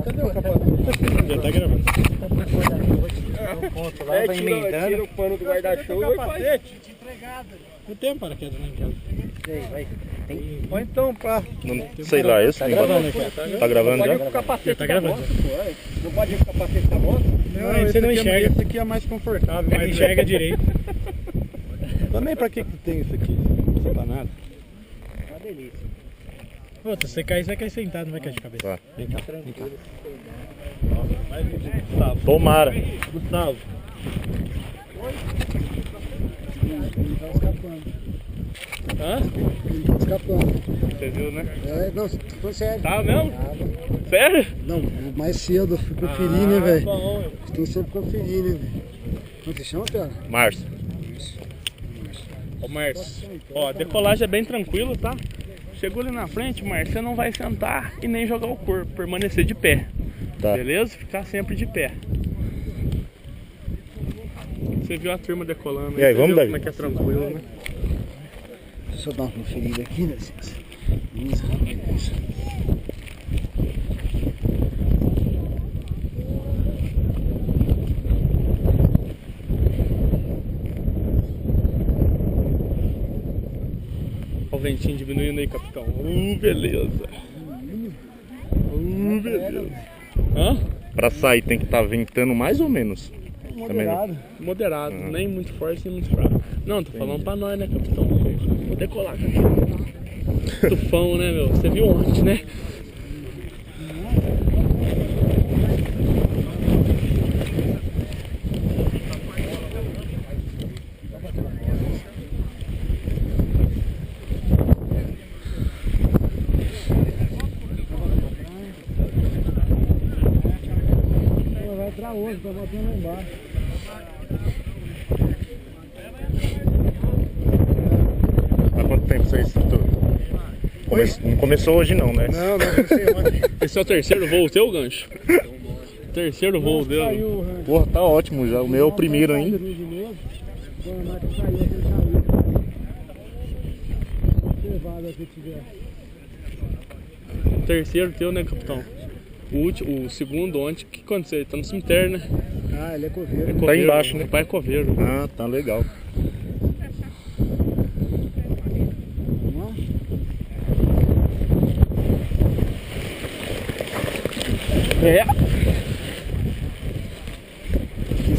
Cadê o capacete? Já tá gravando. Tira o pano do guarda-chuva e capacete. Não tem paraquedas lá em casa. Ou então, pá. Sei lá, esse? Tá gravando aqui. Tá gravando Pode ir já? com o capacete Tá da gravando. moto, pô. Não pode ir com o capacete da moto? Não, você não enxerga. Esse aqui é mais confortável. Não enxerga direito. Também pra que tem isso aqui? Não tá nada. Uma delícia. Puta, você cair, você vai cair sentado, não vai cair de cabeça. Tá. Vem cá. Gustavo. Tomara. Gustavo. Hã? Escapando. Você viu, né? É, não, tô sério. Tá mesmo? Sério? Não, mais cedo, fui conferir, né, velho? Bom, Tem que sempre conferir, né, velho? Como se chama, cara? Márcio. Ô Márcio, ó, a decolagem é bem tranquilo, tá? Chegou ali na frente, Márcio, você não vai sentar e nem jogar o corpo, permanecer de pé. Tá. Beleza? Ficar sempre de pé. Você viu a turma decolando, E aí, você vamos, viu Davi? como é que é tranquilo, né? Deixa eu dar uma conferida aqui, dá licença. Vamos lá, beleza. Ó o ventinho diminuindo aí, capitão. Beleza. Beleza. Hã? Pra sair tem que estar ventando mais ou menos? Moderado. Moderado, nem muito forte, nem muito fraco. Não, tô falando pra nós, né, capitão? Vou decolar, capitão. Tufão, né, meu? Você viu ontem, né? Vai entrar hoje, tô botando lá embaixo. Há quanto tempo você estuda? Não começou hoje não, né? Não, não sei ontem. Esse é o terceiro voo teu, Gancho? Terceiro voo dele. Saiu o rancho. Porra, tá ótimo já. O meu é o primeiro ainda. Quando a máquina saiu, aquele saiu. Observado aqui se tiver. Terceiro teu, né, capitão? O segundo ontem, o que aconteceu? Ele tá no cemitério, né? Ah, ele é coveiro. É coveiro, embaixo, né? O pai é coveiro. Ah, tá legal. É.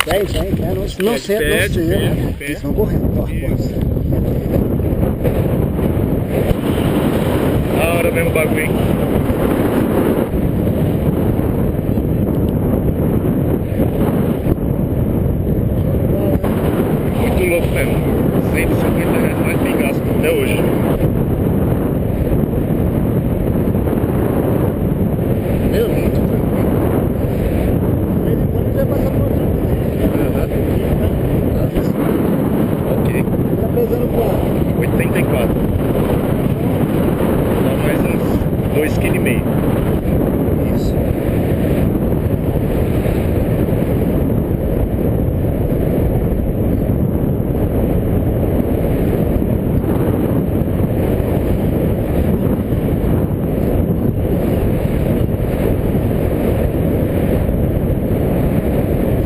Sai, não senta, não senta. Eles vão correndo, corre. Da hora mesmo o bagulho, hein? Muito louco mesmo. R$150 mais bem gasto até hoje. Meu, muito tranquilo. Ele quando vai passar por aqui. Ok. Tá pesando quanto? 84. Dá mais uns 2,5 kg. Isso.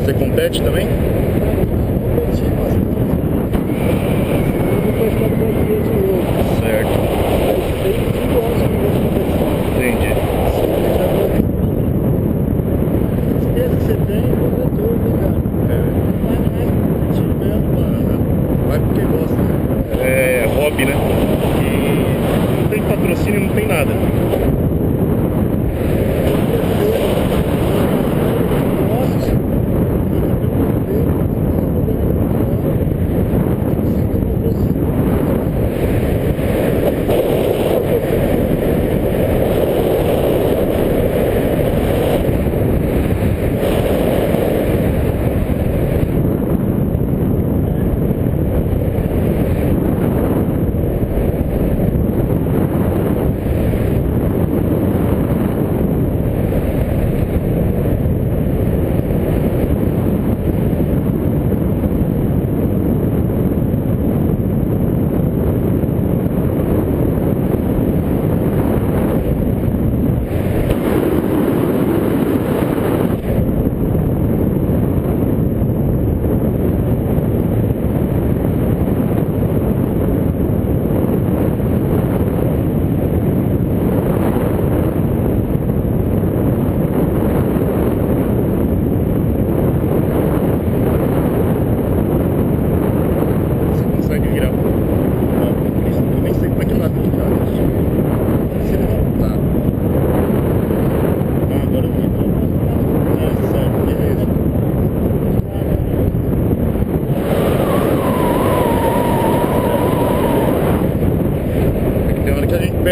Você compete também? Certo. Entendi. Vai porque gosta. É hobby, né? E não tem patrocínio, não tem nada.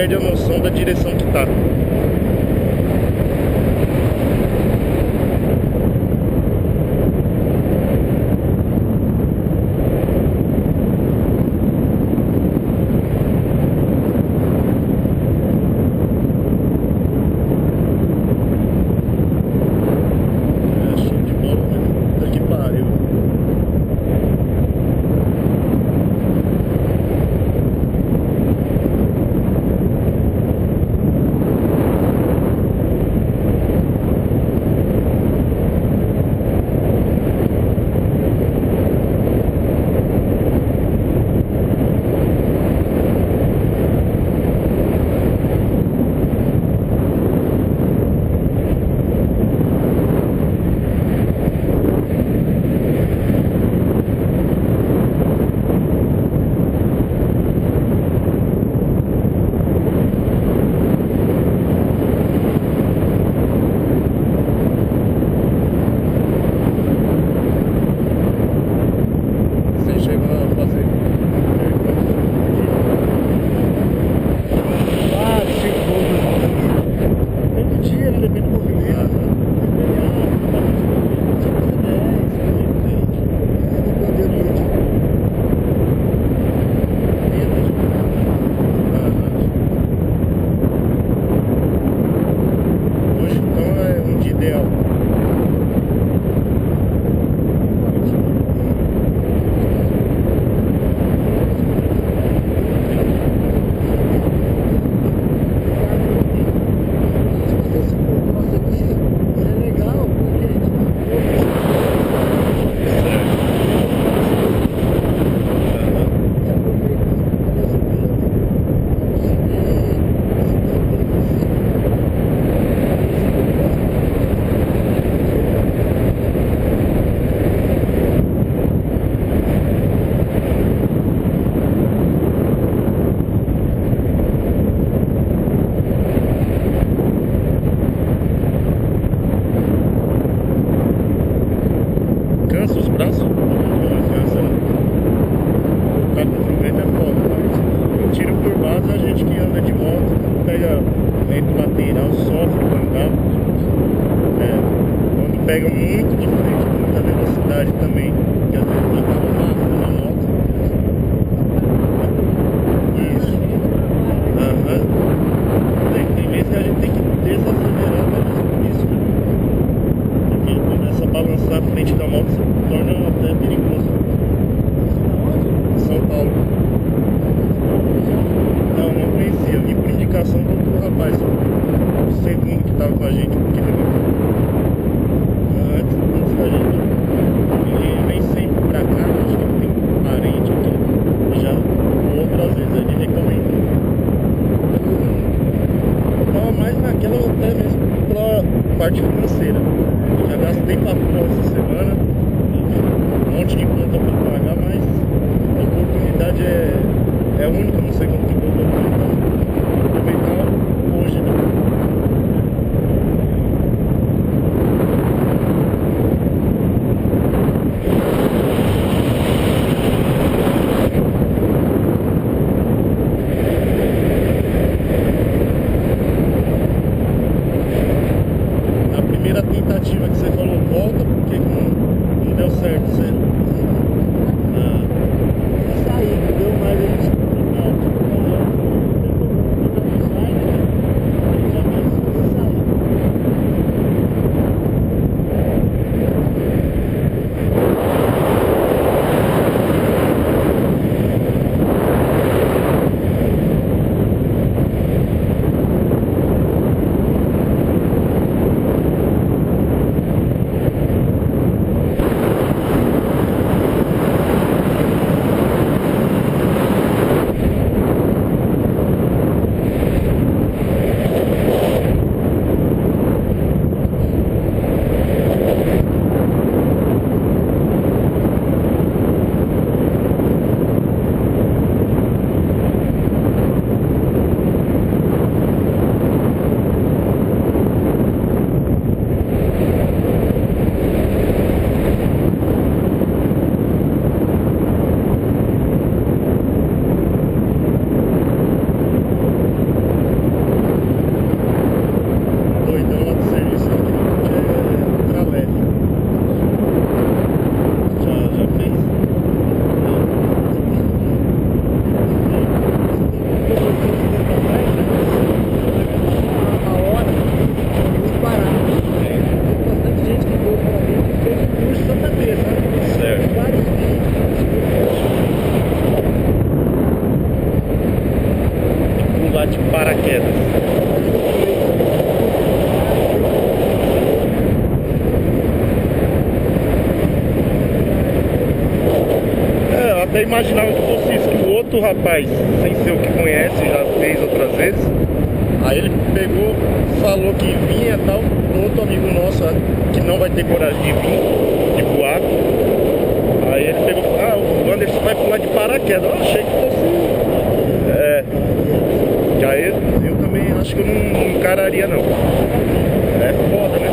perde a noção da direção que tá. É, show de bola, né? Puta que pariu. Você chegou a fazer Todo dia, ele depende do movimento. hoje, então é um dia ideal. É legal, porque Cansa os braços? Cansa, né? O cara do vento é foda. Tiro por base, a gente que anda de moto, pega vento lateral, sofre pra andar. É, quando pega muito de frente, com muita velocidade também, que às vezes acaba rápido na moto. Isso. Aham. Tem vezes que a gente tem que desacelerar mesmo isso. Porque ele começa a balançar a frente da moto, se torna até perigoso. São Paulo. Não conhecia, vi por indicação do rapaz, o segundo que tava com a gente, porque ele antes da gente. Ele vem sempre pra cá, acho que tem parente aqui, já outras vezes ele recomendou. Eu tava mais naquela até mesmo pela parte financeira. Já gastei pra porra essa semana, um monte de conta pra pagar, mas a oportunidade é única, não sei quanto que eu vou aproveitar hoje, né? A primeira tentativa que você falou, volta, porque não deu certo, você... sair, deu mais eles imaginava que fosse isso, que o outro rapaz, sem ser o que conhece, já fez outras vezes. Aí ele pegou, falou que vinha e tal, um outro amigo nosso que não vai ter coragem de vir, de voar. Aí ele pegou e falou, ah, o Anderson vai pular de paraquedas. Eu achei que fosse. E aí eu também acho que eu não encararia não. É foda, né?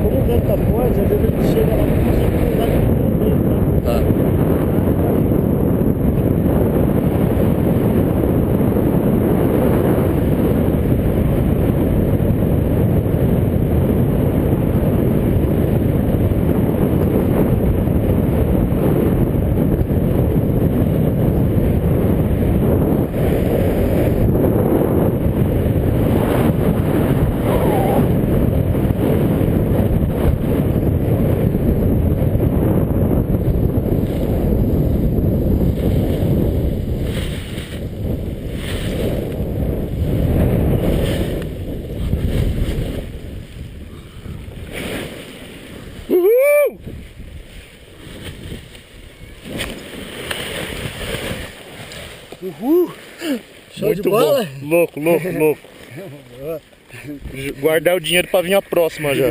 Como o vento tá forte, às vezes ele chega lá e não consegue cruzar de novo. Tá. Uhul! Uhul! Show Muito de bola! bom. Louco. Guardar o dinheiro pra vir a próxima já.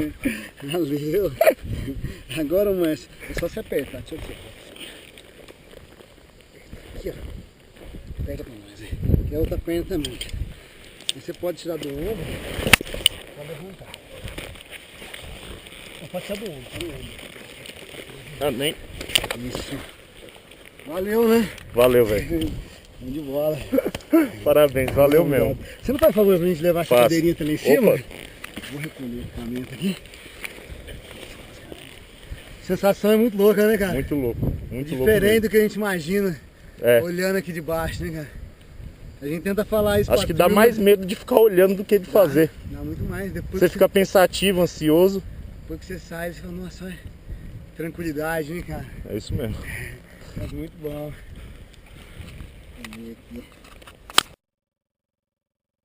Valeu! Agora, Márcio, é só você apertar. Deixa eu ver. Aqui, ó. Aperta pra nós aí. E a outra perna também. Aí você pode tirar do ombro, pode levantar. Não, pode tirar do ombro, Amém. Isso. Valeu, né? Valeu, velho. Bom de bola. Parabéns, valeu mesmo. Você não faz favor pra gente levar essa Faço. cadeirinha também em cima? Opa. Vou recolher o equipamento aqui. Sensação é muito louca, né, cara? Muito louco. Muito louco. Diferente mesmo. do que a gente imagina É. olhando aqui de baixo, né, cara? A gente tenta falar isso Acho pra que dá turma, mais medo de ficar olhando do que de fazer. Dá muito mais. Depois, Você que, fica pensativo, ansioso. depois que você sai, você fala, nossa, olha, tranquilidade, né, cara? É isso mesmo. É muito bom. Vamos ver aqui.